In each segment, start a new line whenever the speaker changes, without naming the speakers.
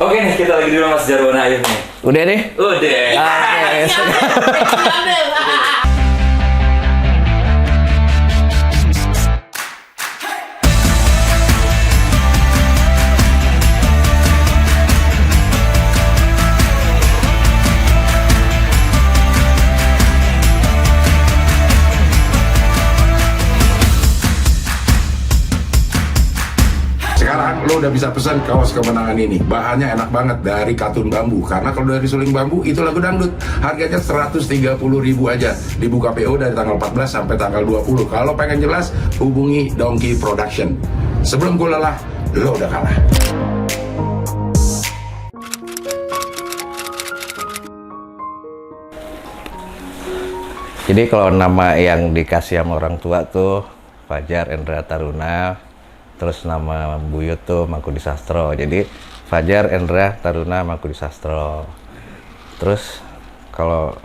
Oke nih, kita lagi di rumah Mas Jarwo Naif nih.
Udah nih?
Udah.
Sekarang lo udah bisa pesan kaos kemenangan ini. Bahannya enak banget dari katun bambu. Karena kalau dari suling bambu itu lagu dangdut. Harganya 130.000 aja. Dibuka PO dari tanggal 14 sampai tanggal 20. Kalau pengen jelas hubungi Donkey Production. Sebelum gue lelah, lo udah kalah.
Jadi kalau nama yang dikasih sama orang tua tuh Fajar Endra Taruna. Terus nama buyut tuh Mangkudi Sastro. Jadi Fajar Endra Taruna Mangkudi Sastro. Terus kalau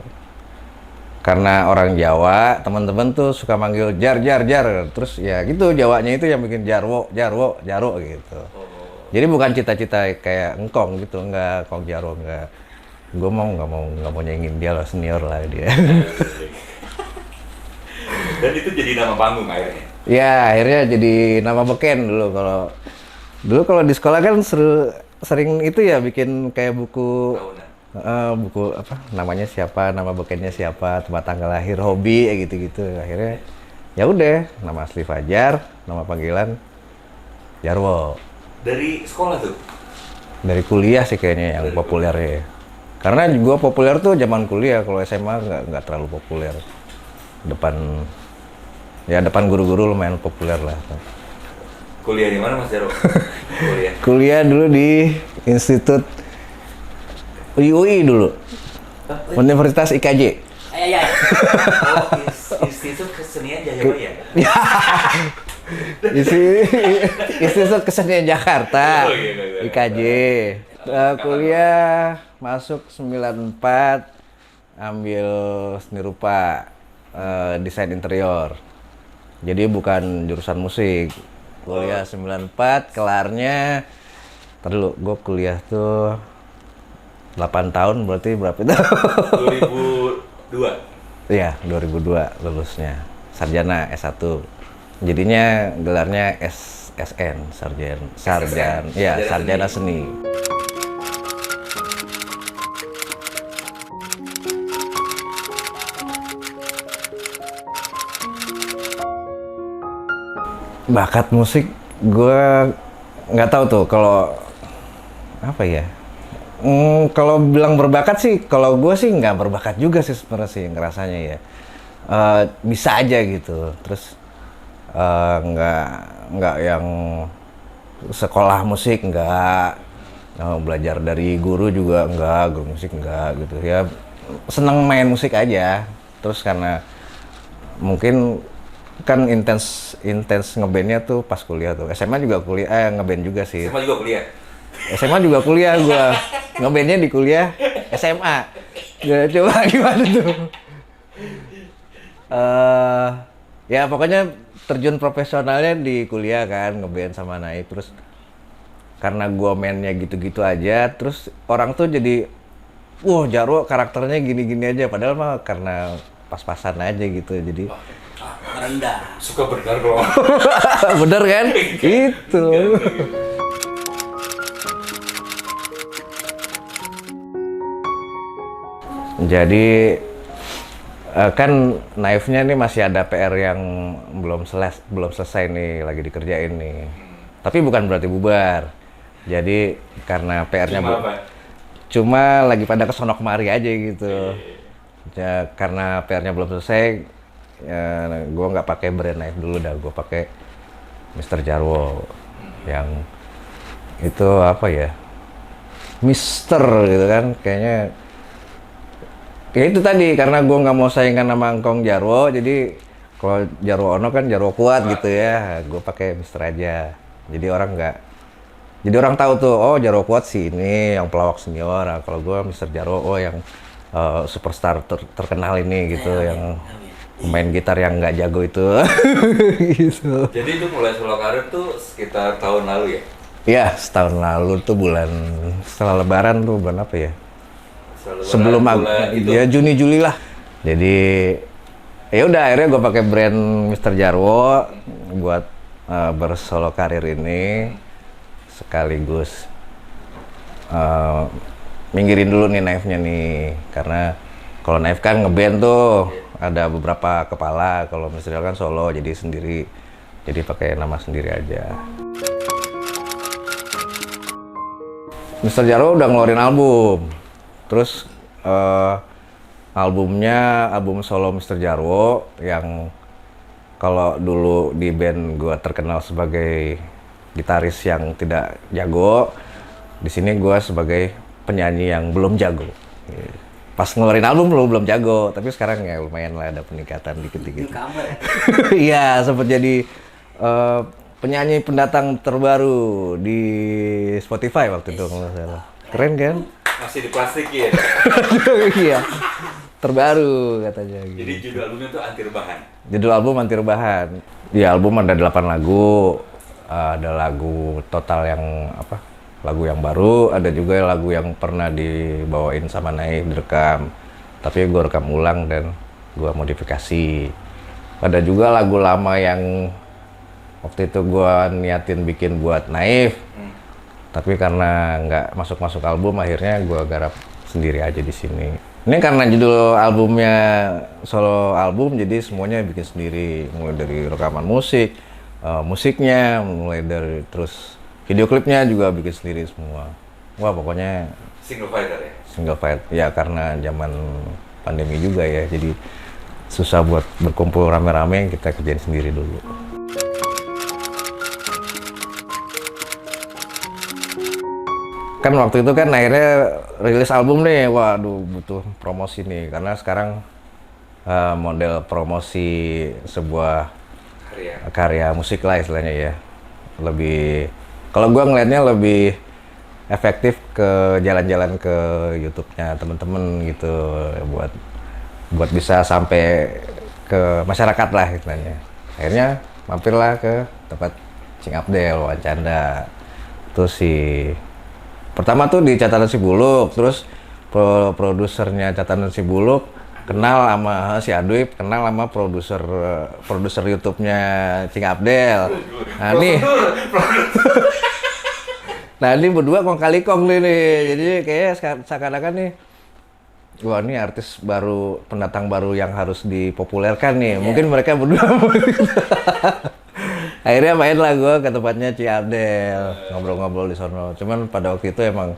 karena orang Jawa, teman-teman tuh suka manggil Jar. Terus ya gitu Jawanya itu yang bikin Jarwo gitu. Jadi bukan cita-cita kayak engkong gitu, enggak, Kong Jarwo enggak. Gue nggak mau nyanyiin dia lah, senior lah dia.
Dan itu jadi nama panggung akhirnya.
Ya, akhirnya jadi nama beken dulu. Kalau di sekolah kan sering itu ya bikin kayak buku buku apa namanya siapa, nama bekennya siapa, tempat tanggal lahir, hobi gitu-gitu. Akhirnya ya udah, nama asli Fajar, nama panggilan Jarwo.
Dari sekolah tuh?
Dari kuliah sih kayaknya yang populer ya. Karena gua populer tuh zaman kuliah, kalau SMA nggak terlalu populer. Depan guru-guru lumayan populer lah.
Kuliah di mana Mas Jarwo?
Kuliah dulu di Institut UI dulu. Universitas IKJ.
Oh, Institut Kesenian Jayabaya.
Institut Kesenian Jakarta.
Oh, iya.
IKJ. Kuliah masuk 94, ambil seni rupa, desain interior. Jadi bukan jurusan musik. Kuliah 94, kelarnya terlalu gue kuliah tuh 8 tahun, berarti berapa itu?
2002?
Iya, 2002 lulusnya. Sarjana S1. Jadinya gelarnya SSN, sarjana seni. Bakat musik gue nggak tahu tuh kalau apa ya. Kalau bilang berbakat sih, kalau gue sih nggak berbakat juga sih sebenarnya sih ngerasanya ya. Bisa aja gitu. Terus nggak yang sekolah musik nggak, belajar dari guru juga nggak, guru musik nggak gitu ya. Seneng main musik aja. Terus karena mungkin kan intens ngebandnya tuh pas kuliah tuh. SMA juga kuliah, ngeband juga sih.
SMA juga kuliah?
SMA juga kuliah gua. Ngebandnya di kuliah SMA. Coba gimana tuh? Ya pokoknya terjun profesionalnya di kuliah kan, ngeband sama Naif. Terus karena gua mainnya gitu-gitu aja, terus orang tuh jadi wah Jarwo karakternya gini-gini aja. Padahal mah karena pas-pasan aja gitu. Jadi
rendah. Suka benar kalau.
bener kan? Itu. Jadi kan Naifnya nih masih ada PR yang belum selesai nih, lagi dikerjain nih. Tapi bukan berarti bubar. Jadi karena PR-nya cuma lagi pada kesono kemari aja gitu. Ya, karena PR-nya belum selesai. Ya, gue nggak pakai brand Naif dulu dah, gue pakai Mr. Jarwo yang itu apa ya, Mister gitu kan, kayaknya ya itu tadi karena gue nggak mau saingan sama Kong Jarwo, jadi kalau Jarwo Ono kan Jarwo kuat gitu ya, gue pakai Mister aja, jadi orang tahu tuh, oh Jarwo kuat sih ini yang pelawak senior, nah, kalau gue Mister Jarwo, oh yang superstar terkenal ini gitu, yang main gitar yang nggak jago itu. Gitu.
Jadi itu mulai solo karir tuh sekitar tahun lalu ya?
Iya, setahun lalu tuh setelah Lebaran tuh bulan apa ya? Sebelum
bulan itu.
ya Juni Juli lah. Jadi ya udah akhirnya gue pakai brand Mr. Jarwo buat bersolo karir ini, sekaligus minggirin dulu nih Naif-nya nih, karena kalau Naif kan ngeband tuh ada beberapa kepala, kalau Mr. Jarwo kan solo jadi sendiri, jadi pakai nama sendiri aja. Mr. Jarwo udah ngeluarin album, terus album solo Mr. Jarwo yang kalau dulu di band gue terkenal sebagai gitaris yang tidak jago, di sini gue sebagai penyanyi yang belum jago. Pas ngeluarin album belum jago, tapi sekarang ya lumayan lah ada peningkatan dikit-dikit. Iya, sempat jadi penyanyi pendatang terbaru di Spotify waktu itu kalau nggak salah. Keren kan?
Masih di plastik ya.
Iya. Terbaru katanya gitu.
Jadi judul albumnya tuh Anti Rebahan.
Judul album Anti Rebahan. Di album ada 8 lagu. Ada lagu total yang apa? Lagu yang baru, ada juga lagu yang pernah dibawain sama Naif direkam. Tapi gue rekam ulang dan gue modifikasi. Ada juga lagu lama yang waktu itu gue niatin bikin buat Naif. Tapi karena nggak masuk album, akhirnya gue garap sendiri aja di sini. Ini karena judul albumnya solo album, jadi semuanya bikin sendiri. Mulai dari rekaman musik, musiknya, mulai dari terus video klipnya juga bikin sendiri semua. Wah pokoknya
Single fighter ya?
Single fight, ya karena zaman pandemi juga ya, jadi susah buat berkumpul rame-rame, kita kerjain sendiri dulu. Kan waktu itu kan akhirnya rilis album nih, waduh butuh promosi nih, karena sekarang model promosi sebuah karya musik lah istilahnya ya, lebih, kalau gue ngelihatnya lebih efektif ke jalan-jalan ke YouTube-nya temen-temen gitu, buat bisa sampai ke masyarakat lah istilahnya. Akhirnya mampirlah ke tempat Cing Abdel, Wancanda, terus pertama tuh di Catatan Sibuluk, terus produsernya Catatan Sibuluk kenal sama si Adwip, kenal sama produser YouTube-nya Cing Abdel. Nah ini berdua kong kali kong nih, jadi kayak seakan-akan nih, wah ini artis baru, pendatang baru yang harus dipopulerkan nih. Mungkin mereka berdua. Akhirnya main lah gue ke tempatnya Cing Abdel, ngobrol-ngobrol di sono. Cuman pada waktu itu emang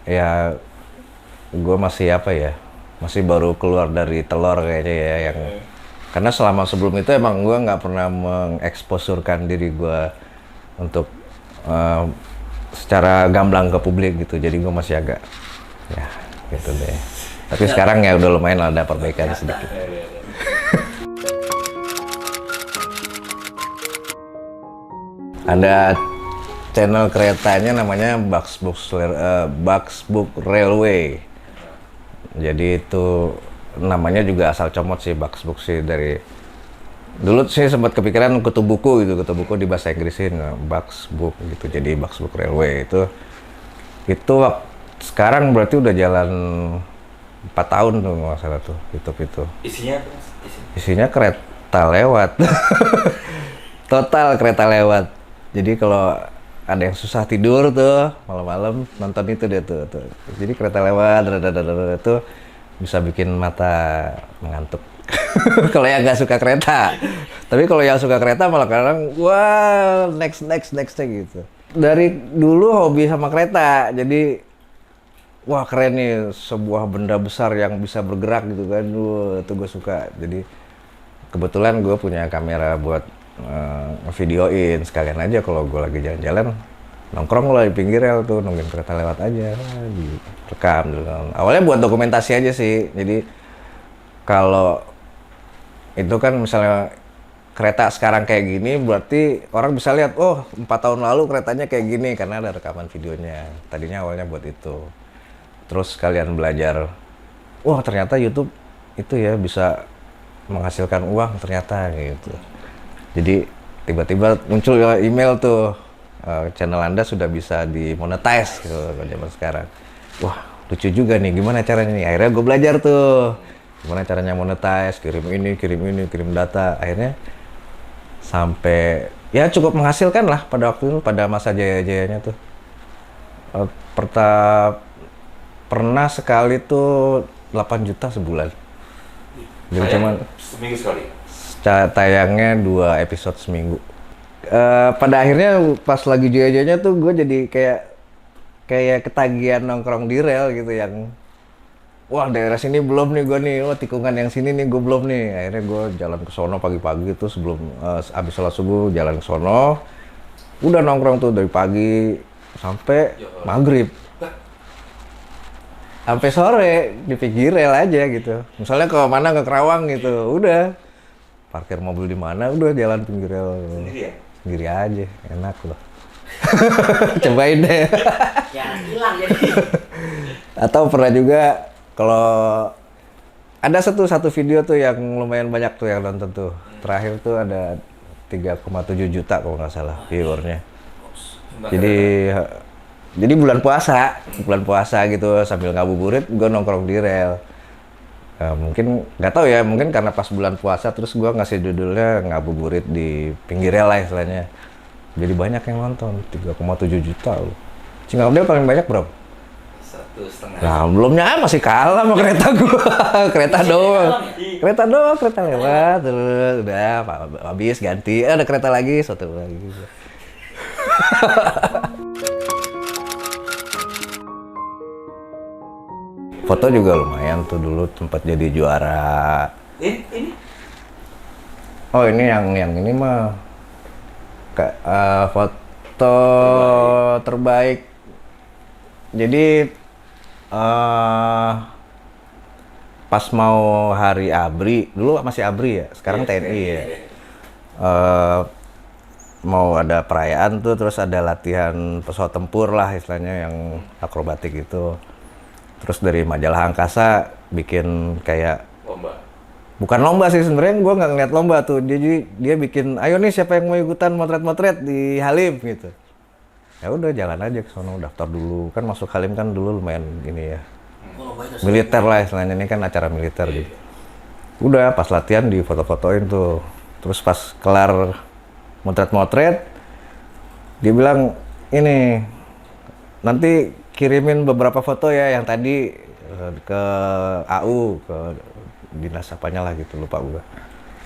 ya gue masih masih baru keluar dari telur kayaknya ya, yang karena selama sebelum itu emang gue nggak pernah mengeksposurkan diri gue untuk secara gamblang ke publik gitu. Jadi gue masih agak ya gitu deh. Tapi sekarang ya udah lumayan lah, ada perbaikan sedikit. Ada channel keretanya namanya Bucksbook Railway. Jadi itu namanya juga asal comot sih, Bucksbook sih, dari dulu sih sempat kepikiran kutu buku di bahasa Inggrisin, Bucksbook gitu. Jadi Bucksbook Railway itu sekarang berarti udah jalan 4 tahun tuh nggak salah tuh YouTube itu. Isinya kereta lewat. Total kereta lewat. Jadi kalau ada yang susah tidur tuh malam-malam nonton itu deh tuh. Jadi kereta lewat itu bisa bikin mata mengantuk. Kalau yang nggak suka kereta. Tapi kalau yang suka kereta malah kadang wah next gitu. Dari dulu hobi sama kereta, jadi wah keren nih, sebuah benda besar yang bisa bergerak gitu kan. Itu gue suka. Jadi kebetulan gue punya kamera buat videoin sekalian aja kalau gue lagi jalan-jalan, nongkrong lah di pinggir rel tuh, nungguin kereta lewat aja, direkam dulu. Awalnya buat dokumentasi aja sih. Jadi kalau itu kan misalnya kereta sekarang kayak gini, berarti orang bisa lihat, oh 4 tahun lalu keretanya kayak gini, karena ada rekaman videonya. Tadinya awalnya buat itu. Terus kalian belajar, wah ternyata YouTube itu ya bisa menghasilkan uang ternyata gitu. Jadi tiba-tiba muncul email tuh, channel Anda sudah bisa dimonetize gitu kalau zaman sekarang. Wah, lucu juga nih, gimana caranya nih? Akhirnya gue belajar tuh, gimana caranya monetize, kirim data. Akhirnya sampai ya cukup menghasilkan lah pada waktu itu, pada masa jaya-jayanya tuh. Pernah sekali tuh 8 juta sebulan. Jadi cuman
seminggu sekali.
tayangnya 2 episode seminggu. Pada akhirnya pas lagi jaya-jayanya tuh gue jadi kayak ketagihan nongkrong di rel gitu, yang wah daerah sini belum nih gue nih, wah tikungan yang sini nih gue belum nih. Akhirnya gue jalan ke sono pagi-pagi tuh sebelum abis sholat subuh, jalan ke sono, udah nongkrong tuh dari pagi sampai maghrib, sampai sore di pinggir rel aja gitu. Misalnya ke mana, ke Kerawang gitu, udah parkir mobil di mana, udah jalan pinggir rel.
Sendiri ya?
Sendiri aja, enak loh. Cobain deh.
Ya hilang jadi.
Atau pernah juga kalau ada satu video tuh yang lumayan banyak tuh yang nonton tuh. Terakhir tuh ada 3,7 juta kalau nggak salah viewernya. Jadi bulan puasa gitu sambil ngabuburit gue nongkrong di rel. Mungkin nggak tahu ya, mungkin karena pas bulan puasa terus gue ngasih judulnya ngabuburit di pinggir rel lah istilahnya. Jadi banyak yang nonton, 3,7 juta loh. Cingaudel paling banyak berapa?
1,5.
Nah, belumnya masih kalah sama kereta gua. Kereta doang. Kereta lewat, terus udah habis ganti. Ada kereta lagi, satu lagi. Foto juga lumayan tuh, dulu tempat jadi juara.
Ini?
Oh, ini yang ini mah foto terbaik. Jadi pas mau hari ABRI, dulu masih ABRI ya, sekarang TNI ya. Mau ada perayaan tuh, terus ada latihan pesawat tempur lah istilahnya, yang akrobatik gitu. Terus dari majalah Angkasa bikin kayak
Lomba.
bukan lomba sih sebenarnya, gue nggak ngeliat lomba tuh. Dia bikin, ayo nih siapa yang mau ikutan motret-motret di Halim gitu. Ya udah jalan aja ke sono, daftar dulu. Kan masuk Halim kan dulu lumayan ini ya. Militer lah istilahnya, ini kan acara militer gitu. Udah pas latihan di foto-fotoin tuh. Terus pas kelar motret-motret, dia bilang, ini nanti kirimin beberapa foto ya yang tadi ke AU, ke dinas apanya lah gitu, lupa gue.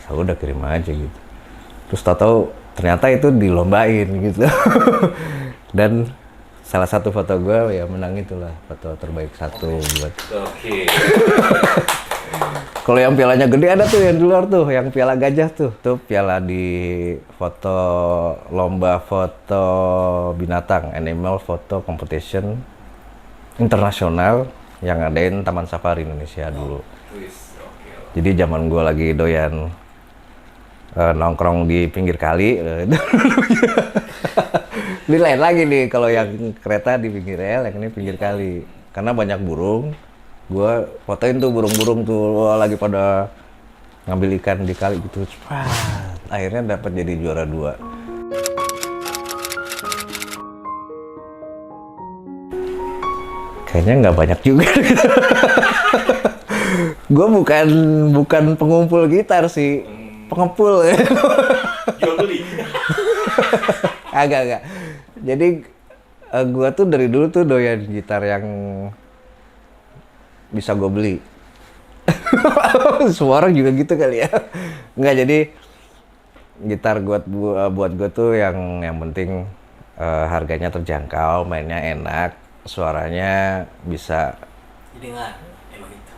Aku udah kirim aja gitu. Terus tahu ternyata itu dilombain gitu. Dan salah satu foto gue ya menang itulah, foto terbaik 1 buat.
Oke.
Kalau yang pialanya gede ada tuh yang di luar tuh, yang piala gajah tuh. Tuh piala di foto lomba foto binatang, Animal Photo Competition internasional yang ngadain Taman Safari Indonesia dulu. Jadi zaman gue lagi doyan nongkrong di pinggir kali. Ini lain lagi nih, kalau yang kereta di pinggir rel, yang ini pinggir kali. Karena banyak burung, gue fotoin tuh burung-burung tuh lagi pada ngambil ikan di kali gitu. Akhirnya dapat jadi juara 2. Kayaknya nggak banyak juga. Gue bukan pengumpul gitar sih, pengepul.
Jual beli.
Agak. Jadi gue tuh dari dulu tuh doyan gitar yang bisa gue beli. Semua orang juga gitu kali ya. Nggak, jadi gitar buat gue tuh yang penting harganya terjangkau, mainnya enak, suaranya bisa
Didengar, emang gitu.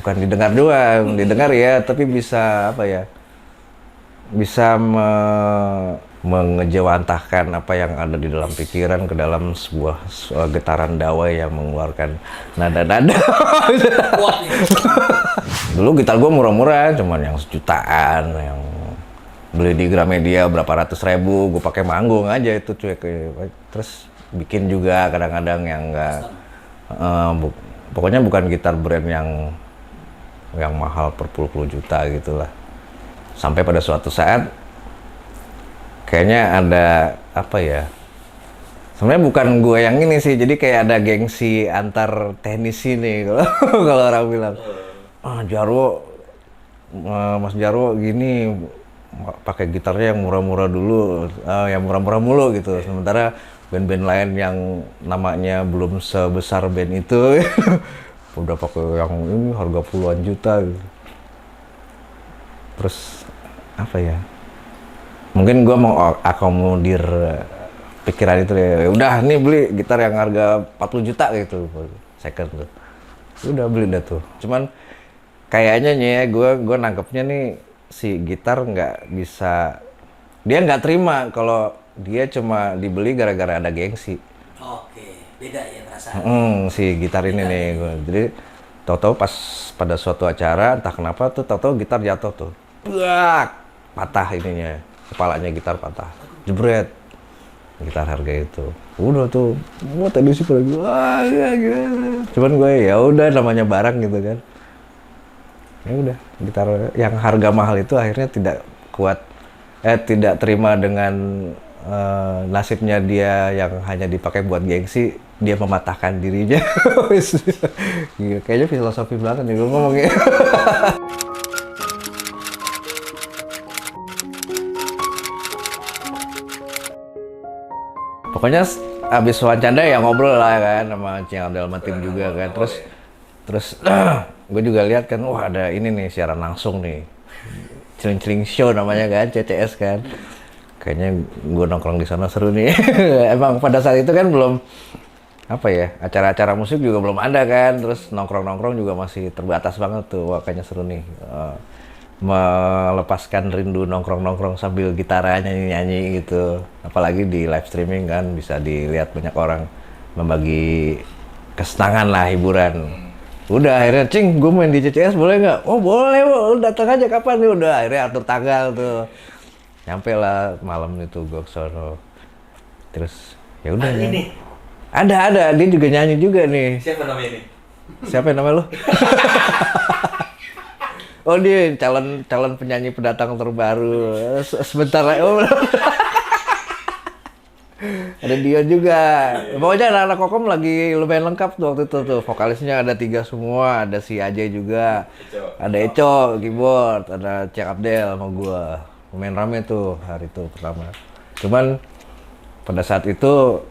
bukan didengar doang, didengar ya, tapi bisa apa ya? Bisa mengejawantahkan apa yang ada di dalam pikiran ke dalam sebuah getaran dawai yang mengeluarkan nada-nada.
Kuat nih.
Dulu gitar gue murah-murah, cuman yang sejutaan, yang beli di Gramedia berapa ratus ribu, gue pakai manggung aja itu cuy. Terus bikin juga kadang-kadang yang enggak, pokoknya bukan gitar brand yang mahal berpuluh-puluh juta gitulah. Sampai pada suatu saat kayaknya ada apa ya, Sebenarnya bukan gue yang ini sih, jadi kayak ada gengsi antar teknisi nih kalau kalau orang bilang. Jarwo, Mas Jarwo gini pakai gitarnya yang murah-murah dulu, yang murah-murah mulu gitu. Sementara band-band lain yang namanya belum sebesar band itu udah pakai yang ini harga puluhan juta gitu. Terus apa ya? Mungkin gue mau akomodir pikiran itu ya. Udah nih beli gitar yang harga 40 juta gitu, second tuh. Udah beli dah tuh. Cuman kayaknya nih ya, gue nangkepnya nih si gitar nggak bisa, dia nggak terima kalau dia cuma dibeli gara-gara ada gengsi.
Oke, beda ya perasaan.
Si gitar ini nih, jadi tahu-tahu pas pada suatu acara entah kenapa tuh tahu-tahu gitar jatuh tuh, buak, patah ininya, kepalanya gitar patah, jebret, gitar harga itu. Udah tuh, gua tadi sih pada wah ya, cuman gue ya udah namanya barang gitu kan. Ya udah, gitar yang harga mahal itu akhirnya tidak kuat, tidak terima dengan nasibnya dia yang hanya dipakai buat gengsi, dia mematahkan dirinya. Gila, kayaknya filosofi banget nih gue ngomongnya. Pokoknya abis wawancara ya ngobrol lah kan sama Cing Abdel sama tim juga kan, terus gue juga lihat kan, wah ada ini nih siaran langsung nih, Celing-celing show namanya kan, CCS kan. Kayaknya gue nongkrong di sana seru nih. Emang pada saat itu kan belum apa ya, acara-acara musik juga belum ada kan, terus nongkrong-nongkrong juga masih terbatas banget tuh. Wah kayaknya seru nih, melepaskan rindu nongkrong-nongkrong sambil gitaran nyanyi-nyanyi gitu. Apalagi di live streaming kan bisa dilihat banyak orang, membagi kesenangan lah, hiburan. Udah akhirnya, Cing, gue main di CCS boleh nggak? Oh boleh, lu datang aja kapan nih? Udah akhirnya atur tanggal tuh. Nyampe lah malam itu gue kesono. Terus ya udah ya.
Ini
Ada, dia juga nyanyi juga nih.
Siapa namanya ini?
Siapa yang namanya lu? Oh dia calon penyanyi pendatang terbaru. Sebentar lagi. Oh, ada dia juga. Pokoknya anak-anak Kokom lagi lumayan lengkap tuh waktu itu tuh. Vokalisnya ada 3 semua. Ada si Ajay juga. Ada Eco, keyboard. Ada Cik Abdel sama gua. Lumayan rame tuh hari itu pertama. Cuman pada saat itu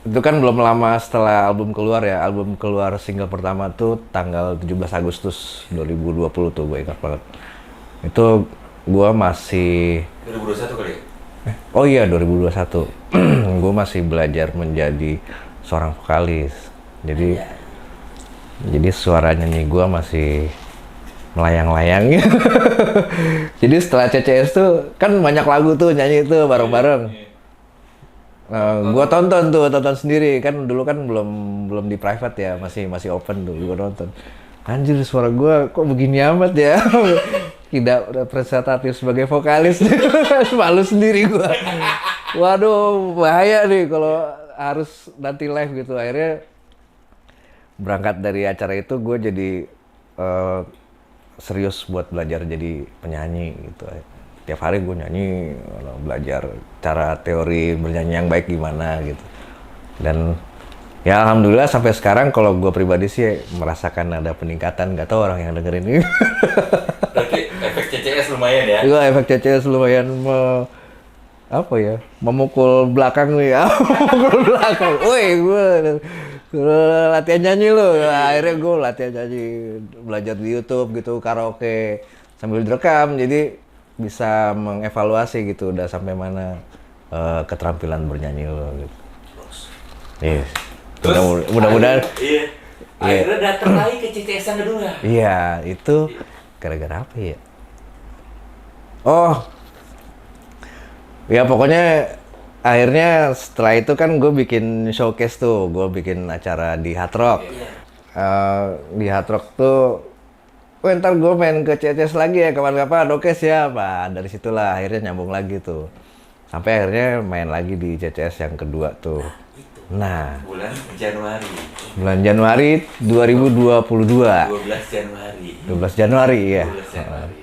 kan belum lama setelah album keluar ya. Album keluar single pertama tuh tanggal 17 Agustus 2020 tuh, gue ingat banget. Itu gua masih
2021 kali ya?
Oh iya 2021. Gue masih belajar menjadi seorang vokalis. Jadi suara nyanyi gue masih melayang-layang. Jadi setelah CCS tuh kan banyak lagu tuh nyanyi itu bareng-bareng. Gue tonton sendiri kan, dulu kan belum di private ya, masih open tuh, gue nonton. Anjir suara gue kok begini amat ya. Tidak representatif sebagai vokalis. Malu sendiri gue. Waduh bahaya nih kalau harus nanti live gitu. Akhirnya berangkat dari acara itu gue jadi serius buat belajar jadi penyanyi gitu. Tiap hari gue nyanyi, belajar cara teori bernyanyi yang baik gimana gitu. Dan ya alhamdulillah sampai sekarang kalau gue pribadi sih merasakan ada peningkatan. Gak tau orang yang dengerin ini.
Berarti efek CCS lumayan ya?
Iya, efek CCS lumayan memukul belakang nih ya. Memukul belakang. Woi, gue latihan nyanyi lo. Akhirnya gue latihan nyanyi, belajar di YouTube gitu, karaoke sambil direkam. Jadi bisa mengevaluasi gitu udah sampai mana keterampilan bernyanyi lo gitu. Yes. Mudah-mudahan.
Iya. Akhirnya datang lagi ke CCS yang kedua.
Iya, itu gara-gara apa ya? Oh, ya pokoknya akhirnya setelah itu kan gue bikin showcase tuh, gue bikin acara di Hard Rock. Di Hard Rock tuh, ntar gue main ke CCS lagi ya kapan-kapan, oke siap. Nah, dari situlah akhirnya nyambung lagi tuh. Sampai akhirnya main lagi di CCS yang kedua tuh. Nah,
Bulan Januari.
bulan Januari 2022.
12 Januari.
12 Januari ya.
12 Januari.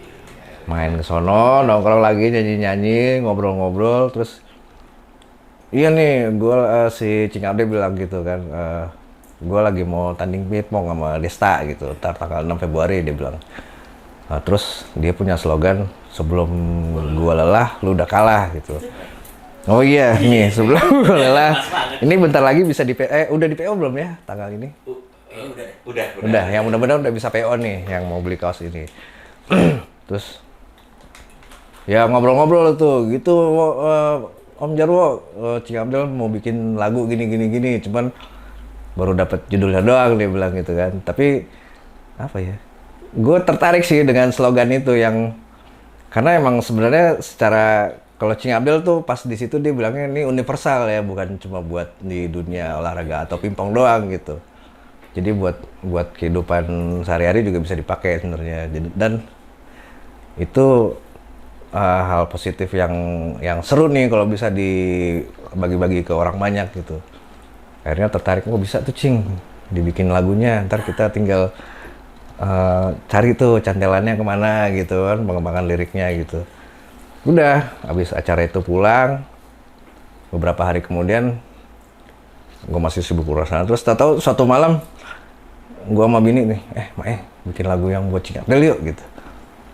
Main ke sono, nongkrong lagi, nyanyi-nyanyi, ngobrol-ngobrol, terus iya nih, si Cing Abdel bilang gitu kan, gue lagi mau tanding pingpong sama Desta gitu, ntar tanggal 6 Februari dia bilang. Terus dia punya slogan, sebelum gue lelah, lu udah kalah gitu. Oh iya, nih sebelum gue lelah, ini bentar lagi bisa udah di PO belum ya tanggal ini?
Udah.
Yang mudah-mudahan udah bisa PO nih, yang mau beli kaos ini. Terus ya ngobrol-ngobrol tuh gitu, Om Jarwo, Cing Abdel mau bikin lagu gini, cuman baru dapat judulnya doang dia bilang gitu kan. Tapi apa ya? Gue tertarik sih dengan slogan itu yang karena emang sebenarnya secara kalau Cing Abdel tuh pas di situ dia bilangnya ini universal ya, bukan cuma buat di dunia olahraga atau pingpong doang gitu. Jadi buat kehidupan sehari-hari juga bisa dipakai sebenarnya. Dan itu hal positif yang seru nih kalau bisa dibagi-bagi ke orang banyak gitu. Akhirnya tertarik, bisa tuh Cing dibikin lagunya, ntar kita tinggal cari tuh cantelannya kemana gitu kan, pengembangan liriknya gitu. Udah, habis acara itu pulang, beberapa hari kemudian gue masih sibuk urusan, terus tahu suatu malam gue sama bini nih, bikin lagu yang buat Cing Abdel yuk gitu.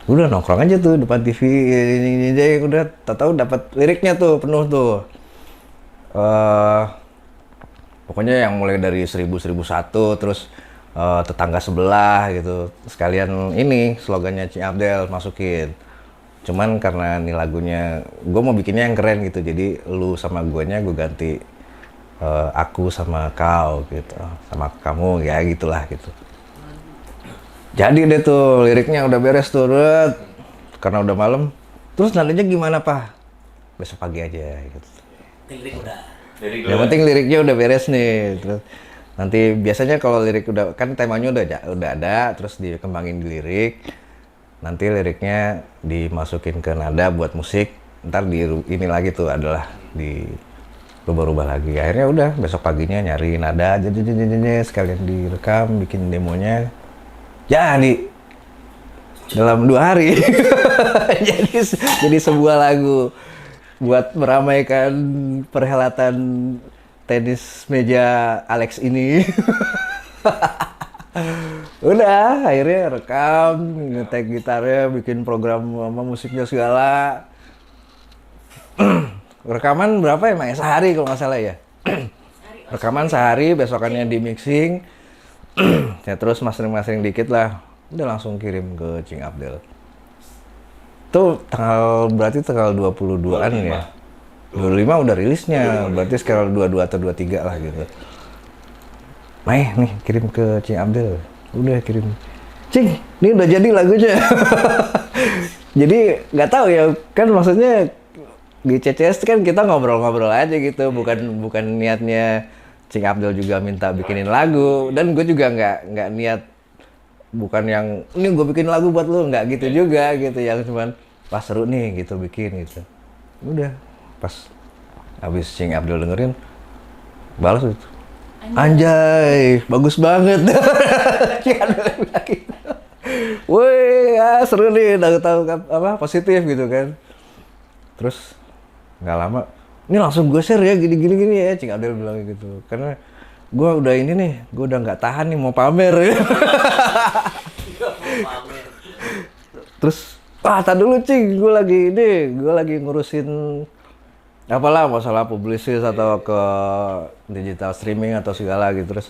Udah nongkrong aja tuh depan TV, udah tahu dapat liriknya tuh penuh tuh. Pokoknya yang mulai dari 1001 terus tetangga sebelah gitu. Sekalian ini slogannya Cing Abdel masukin. Cuman karena ini lagunya gue mau bikinnya yang keren gitu. Jadi lu sama guanya gue ganti aku sama kau gitu. Sama kamu ya gitulah gitu. Jadi deh tuh liriknya udah beres tuh, karena udah malam. Terus nadanya gimana Pak? Besok pagi aja gitu.
Lirik udah.
Yang penting liriknya udah beres nih. Terus nanti biasanya kalau lirik udah kan temanya udah ada, terus dikembangin di lirik. Nanti liriknya dimasukin ke nada buat musik. Ntar ini lagi tuh adalah di rubah-rubah lagi. Akhirnya udah besok paginya nyari nada aja sekalian direkam, bikin demonya. Jadi dalam 2 hari jadi sebuah lagu buat meramaikan perhelatan tenis meja Alex ini. Udah akhirnya rekam, nge-tag gitarnya, bikin program sama musiknya segala. Rekaman berapa ya Mak? Sehari kalau nggak salah ya. Rekaman sehari, besokannya di mixing. Ya terus mastering dikit lah, udah langsung kirim ke Cing Abdel. Tuh berarti tanggal 22-an ya. 25 udah rilisnya, berarti sekarang 22 atau 23 lah gitu. Nih kirim ke Cing Abdel. Udah kirim. Cing, ini udah jadi lagunya. Jadi nggak tahu ya, kan maksudnya di CCS kan kita ngobrol-ngobrol aja gitu, bukan niatnya Cing Abdel juga minta bikinin lagu, dan gue juga nggak niat, bukan yang ini gue bikin lagu buat lu, nggak gitu juga gitu, yang cuman pas seru nih gitu bikin gitu. Udah pas habis Cing Abdel dengerin balas itu, anjay bagus banget. Cing Abdel bilang gitu. Woi seru nih, tahu apa positif gitu kan. Terus nggak lama ini langsung gue share ya gini ya, Cing Abdel bilang gitu, karena gue udah ini nih, gue udah nggak tahan nih mau pamer ya. Terus tak dulu Cing, gue lagi ngurusin apalah masalah publisis atau ke digital streaming atau segala gitu.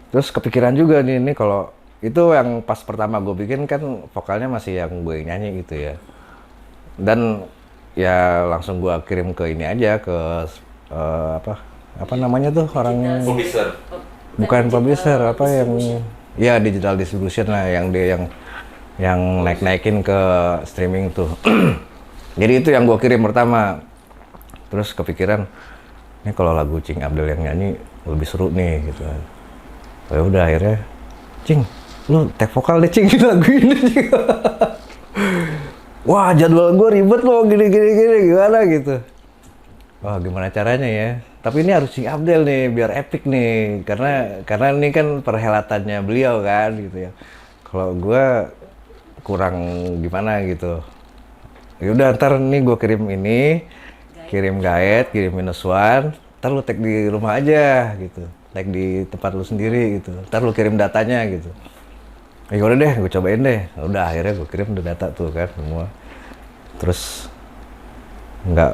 Terus kepikiran juga nih kalau itu yang pas pertama gue bikin kan vokalnya masih yang gue nyanyi gitu ya, dan ya langsung gua kirim ke ini aja ke apa namanya tuh orangnya,
Publisher.
bukan publisher, apa yang ya digital distribution lah, yang naik-naikin ke streaming tuh. Jadi itu yang gua kirim pertama. Terus kepikiran ini kalau lagu Cing Abdel yang nyanyi lebih seru nih gitu. Ya udah akhirnya Cing, lu tag vokal deh Cing lagu ini. Wah jadwal gue ribet loh, gini gimana gitu. Wah gimana caranya ya, tapi ini harus Cing Abdel nih biar epic nih, karena ini kan perhelatannya beliau kan gitu ya. Kalau gue kurang gimana gitu. Ya udah ntar nih gue kirim ini, kirim guide, kirim minus one, ntar lu tag di rumah aja gitu, tag di tempat lu sendiri gitu, ntar lu kirim datanya gitu. Ya udah deh, gue cobain deh. Udah akhirnya gue kirim data tuh kan semua. Terus nggak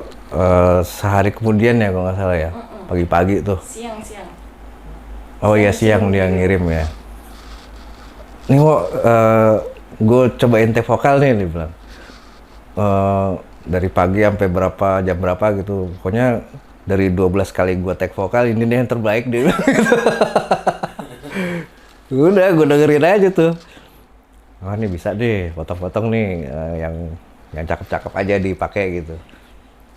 sehari kemudian ya kalau nggak salah ya, pagi-pagi tuh.
Siang.
Oh iya siang dia ngirim ya. Nih gue cobain tag vokal nih, dia bilang. Dari pagi sampai jam berapa gitu. Pokoknya dari 12 kali gue tag vokal ini deh yang terbaik dia bilang gitu. Udah gue dengerin aja tuh. Oh ini bisa deh, potong-potong nih yang cakep-cakep aja dipakai gitu.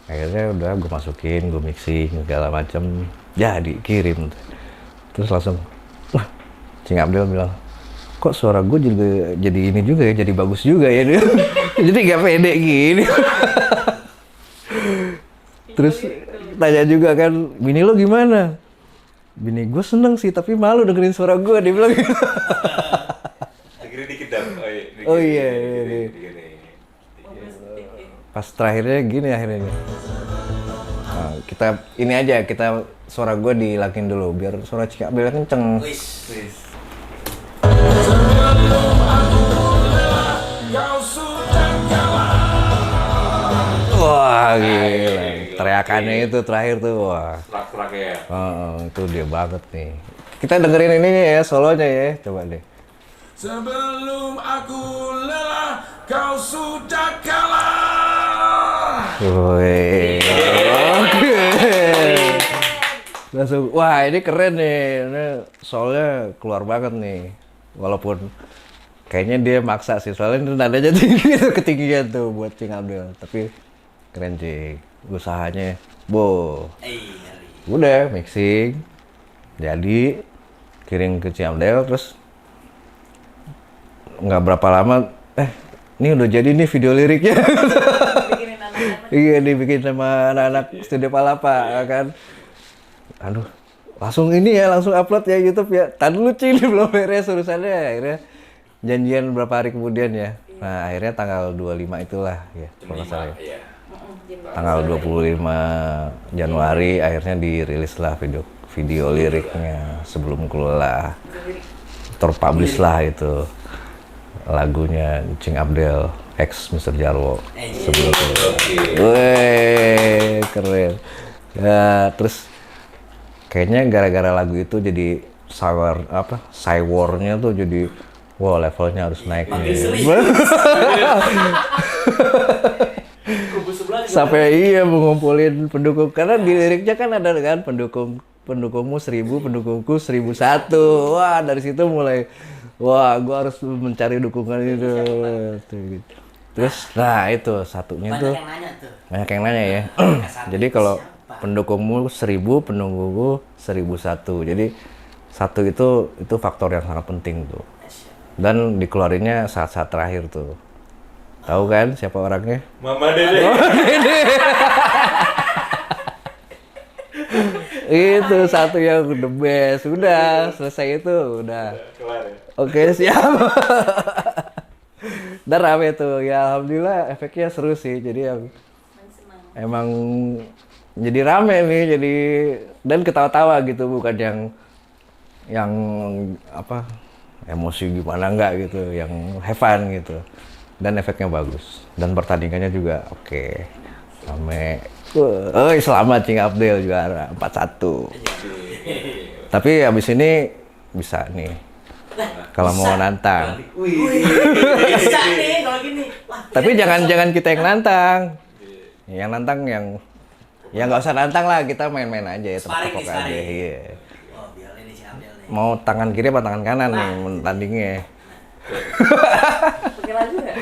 Akhirnya udah gue masukin, gue mixing segala macem, jadi kirim. Terus langsung, wah, Cing Abdel bilang, kok suara gue juga jadi ini juga ya, jadi bagus juga ya dia. Jadi gak pede gini. Terus tanya juga kan, bini lo gimana? Bini gue seneng sih, tapi malu dengerin suara gue, dia bilang gitu.
Dengerin dikit dong.
Oh iya. Pas terakhirnya gini akhirnya. Nah, kita suara gue dihilangin dulu biar suara Cing Abdel kenceng.
Wis.
Wah gila, teriakannya itu terakhir tuh wah.
Serak-serak ya.
Itu dia banget nih. Kita dengerin ini ya solonya ya, coba deh.
Sebelum aku lelah, kau sudah kalah.
Wih, oke. Langsung, wah ini keren nih, ini soalnya keluar banget nih. Walaupun kayaknya dia maksa sih, soalnya nadanya tinggi tuh, ketinggian tuh buat Cing Abdel. Tapi keren sih, usahanya. Udah mixing, jadi kirim ke Cing Abdel, terus nggak berapa lama, ini udah jadi nih video liriknya.
Bikinin anak-anak.
Iya dibikin sama anak-anak Studio Palapa kan. Aduh, langsung upload ya YouTube ya. Tadi dulu Cing, belum beres urusannya. Akhirnya janjian berapa hari kemudian ya. Nah akhirnya tanggal 25 itulah ya, kalau nggak salah ya. Tanggal 25 Januari akhirnya dirilis lah video liriknya Sebelum Kulelah. Terpublish lah itu lagunya Cing Abdel ex Mr. Jarwo Sebelum Kulelah. Wih, keren. Ya, terus kayaknya gara-gara lagu itu jadi war-nya tuh jadi wow, levelnya harus naik nih. Sampai iya mengumpulin pendukung, karena di liriknya kan ada kan pendukungmu 1000, pendukungku 1001. Wah, dari situ mulai wah, gua harus mencari dukungan itu. Terus nah itu satunya tuh banyak yang nanya ya. Jadi kalau pendukungmu 1000, pendukungku 1001. Jadi satu itu faktor yang sangat penting tuh. Dan dikeluarinnya saat-saat terakhir tuh. Tahu kan siapa orangnya?
Mama Dede.
Itu satu yang the best. Udah selesai itu, udah.
Kelar ya.
Oke, siap. Dan rame tuh. Ya alhamdulillah efeknya seru sih. Jadi emang jadi rame nih, jadi dan ketawa-tawa gitu, bukan yang apa emosi gimana enggak gitu, yang have fun gitu. Dan efeknya bagus, dan pertandingannya juga oke. Rame. Selamat Cing Abdel juara 4-1. Tapi abis ini bisa nih kalau mau nantang.
Bisa nih kalau gini. Wah,
Tapi jangan kita yang nantang. Yang nantang yang nggak usah nantang lah, kita main-main aja ya, tepok-tepok aja. Iya.
Oh, biar ini si Abdel nih.
Mau tangan kiri apa tangan kanan nih tandingnya?
Pakai lagu nggak?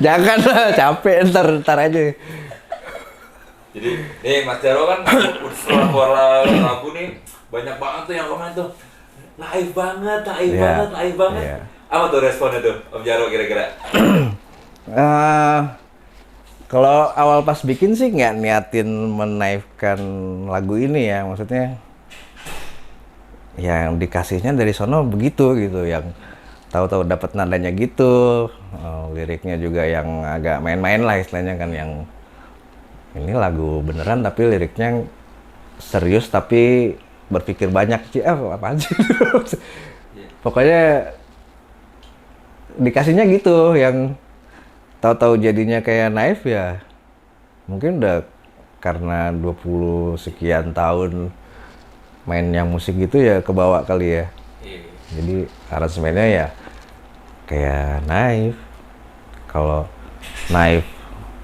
Jangan lah, capek ntar aja.
Jadi, nih Mas Jarwo kan setelah keluar lagu nih banyak banget tuh yang komen tuh. Naif banget.
Iya.
Apa tuh responnya tuh Om Jarwo kira-kira?
Kalau awal pas bikin sih nggak niatin menaifkan lagu ini ya, maksudnya yang dikasihnya dari sono begitu gitu, yang tahu-tahu dapat nadanya gitu, liriknya juga yang agak main-main lah istilahnya kan, yang ini lagu beneran tapi liriknya serius tapi berpikir banyak sih, apaan sih? Pokoknya dikasihnya gitu, yang tahu-tahu jadinya kayak Naif ya. Mungkin udah karena 20 sekian tahun main yang musik gitu ya kebawa kali ya.
Iya.
Jadi aransemennya ya kayak Naif. Kalau Naif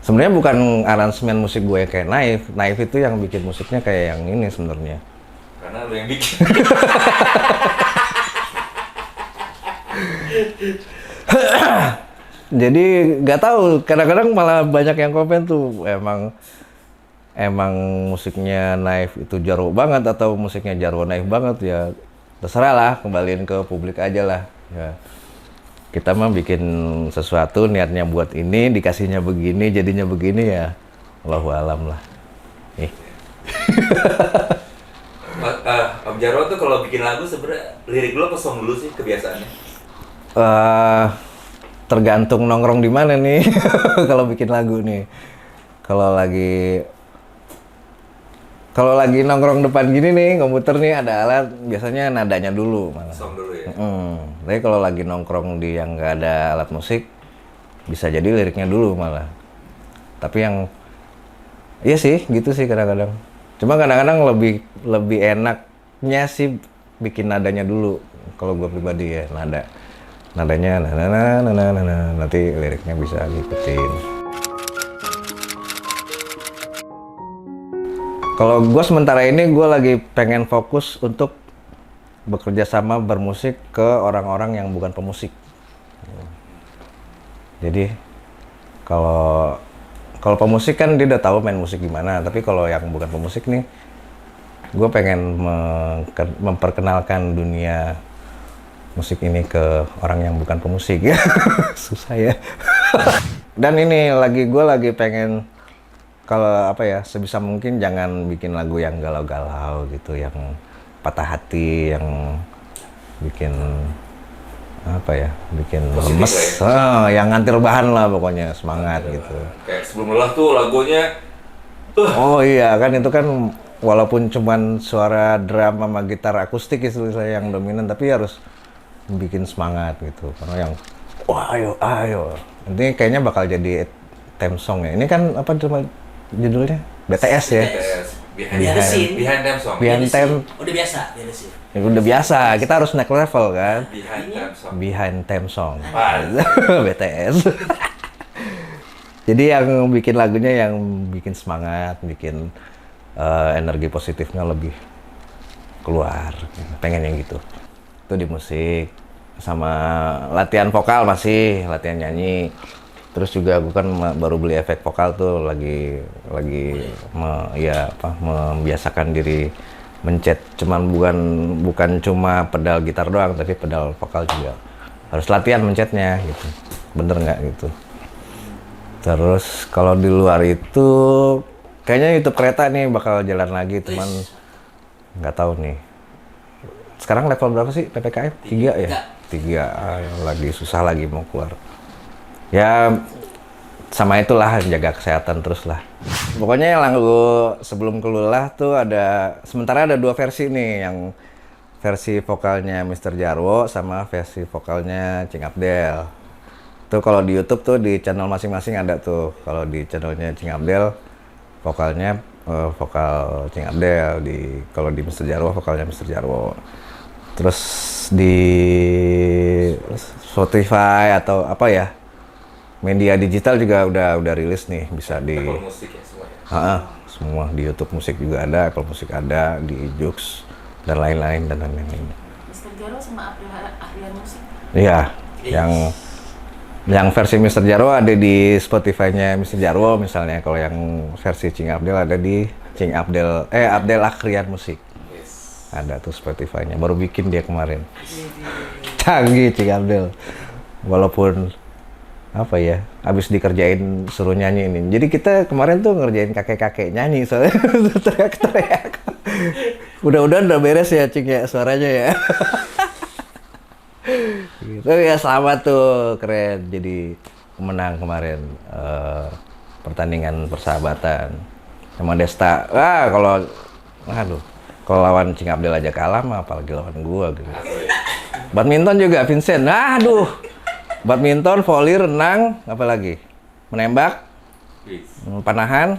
sebenarnya bukan aransemen musik gue yang kayak Naif. Naif itu yang bikin musiknya kayak yang ini sebenarnya.
Karena lu yang bikin.
Jadi nggak tahu, kadang-kadang malah banyak yang komen tuh emang musiknya Naif itu Jarwo banget atau musiknya Jarwo Naif banget, ya terserah lah, kembaliin ke publik aja lah ya. Kita mah bikin sesuatu niatnya buat ini, dikasihnya begini jadinya begini ya, Allahu alam lah.
Om Jarwo tuh kalau bikin lagu sebenarnya lirik dulu apa song dulu sih kebiasaannya?
Tergantung nongkrong di mana nih. Kalau bikin lagu nih, kalau lagi nongkrong depan gini nih, komputer nih ada alat, biasanya nadanya dulu malah.
Song dulu ya.
Tapi kalau lagi nongkrong di yang nggak ada alat musik, bisa jadi liriknya dulu malah. Tapi yang iya sih, gitu sih kadang-kadang. Cuma kadang-kadang lebih enaknya sih bikin nadanya dulu. Kalau gue pribadi ya, nadanya nanti liriknya bisa ngikutin. Kalau gue sementara ini gue lagi pengen fokus untuk bekerja sama bermusik ke orang-orang yang bukan pemusik. Jadi kalau pemusik kan dia udah tahu main musik gimana, tapi kalau yang bukan pemusik nih, gue pengen memperkenalkan dunia musik ini ke orang yang bukan pemusik. Susah ya. Dan ini gue lagi pengen, kalau sebisa mungkin jangan bikin lagu yang galau-galau gitu, yang patah hati, yang bikin bikin
Positif
lemes, yang ngantir bahan lah pokoknya, semangat gitu.
Kayak sebelum lelah tuh lagunya.
Oh iya kan, itu kan walaupun cuman suara drum sama gitar akustik istilahnya yang dominan, tapi harus bikin semangat gitu, karena yang wah ayo ini kayaknya bakal jadi theme song ya. Ini kan apa judulnya, BTS ya.
Behind theme song.
Behind theme.
Udah biasa, beres sih.
Udah biasa, kita harus naik level kan.
Behind theme song.
BTS. Jadi yang bikin lagunya yang bikin semangat, bikin energi positifnya lebih keluar, pengen yang gitu. Itu di musik, sama latihan vokal masih, latihan nyanyi. Terus juga gue kan baru beli efek vokal tuh, lagi membiasakan diri mencet, cuman bukan cuma pedal gitar doang, tapi pedal vokal juga harus latihan mencetnya gitu. Bener nggak gitu. Terus kalau di luar itu kayaknya YouTube kereta nih bakal jalan lagi, cuman nggak tahu nih. Sekarang level berapa sih PPKM? 3 ya? 3, lagi susah lagi mau keluar. Ya sama itulah, jaga kesehatan terus lah. Pokoknya yang lagu sebelum kelululah tuh sementara ada 2 versi nih, yang versi vokalnya Mr. Jarwo sama versi vokalnya Cing Abdel. Tuh kalau di YouTube tuh di channel masing-masing ada tuh. Kalau di channelnya Cing Abdel vokalnya vokal Cing Abdel, kalau di Mr. Jarwo vokalnya Mr. Jarwo. Terus di Spotify atau media digital juga udah rilis nih, bisa di
Apple Music ya semua.
Semua di YouTube Musik juga ada, Apple Music ada, di Joox dan lain-lain.
Mr. Jarwo sama Ahlian Musik.
Iya, yang versi Mr. Jarwo ada di Spotify-nya Mr. Jarwo misalnya. Kalau yang versi Cing Abdel ada di Abdel Akhrian Musik. Ada tuh Spotify-nya, baru bikin dia kemarin. Canggih Cing Abdel. Walaupun habis dikerjain suruh nyanyi ini. Jadi kita kemarin tuh ngerjain kakek-kakek nyanyi, soalnya teriak-teriak. Udah beres ya Cing ya suaranya ya. Gitu ya, selamat tuh, keren. Jadi menang kemarin pertandingan persahabatan. sama Desta. Kalau lawan Cing Abdel aja kalah mah apalagi lawan gua gitu. Badminton juga Vincent. Badminton, voli, renang, apalagi? Menembak, panahan,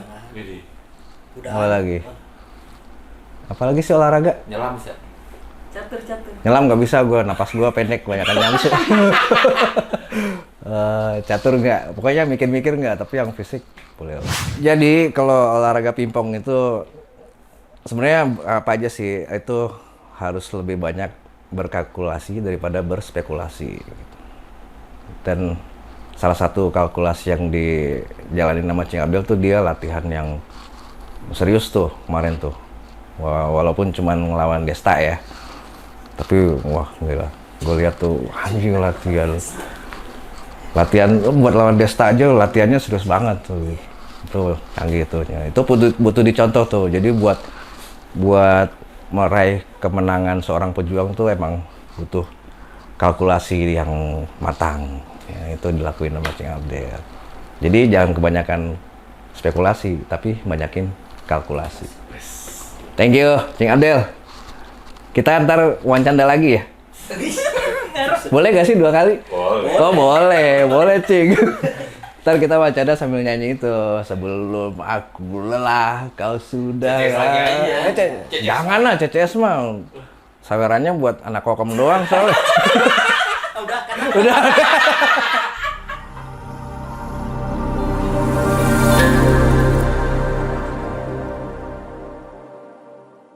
apa lagi? Apalagi sih olahraga?
Nyelam sih.
Catur.
Nyelam nggak bisa gue, napas gue pendek, banyakan nyamsu. Catur nggak, pokoknya mikir-mikir nggak, tapi yang fisik boleh. Jadi kalau olahraga pingpong itu sebenarnya apa aja sih, itu harus lebih banyak berkalkulasi daripada berspekulasi. Dan salah satu kalkulasi yang dijalani sama Cing Abdel tuh dia latihan yang serius tuh kemarin tuh. Walaupun cuman ngelawan Desta ya. Tapi wah gila, gue lihat tuh anjing latihan buat lawan Desta aja latihannya serius banget tuh. Itu canggih tuh. Itu butuh dicontoh tuh. Jadi buat meraih kemenangan seorang pejuang tuh emang butuh kalkulasi yang matang. Ya, itu dilakuin sama Cing Abdel. Jadi jangan kebanyakan spekulasi, tapi banyakin kalkulasi. Thank you, Cing Abdel. Kita ntar wawancara lagi ya? Boleh gak sih 2 kali?
Boleh.
Oh boleh Cing. Ntar kita wawancara sambil nyanyi itu. Sebelum aku lelah, kau sudah.
CCS lagi aja.
Jangan lah, CCS mah. Sawerannya buat anak kokom doang soalnya.
Udah kan?
Udah.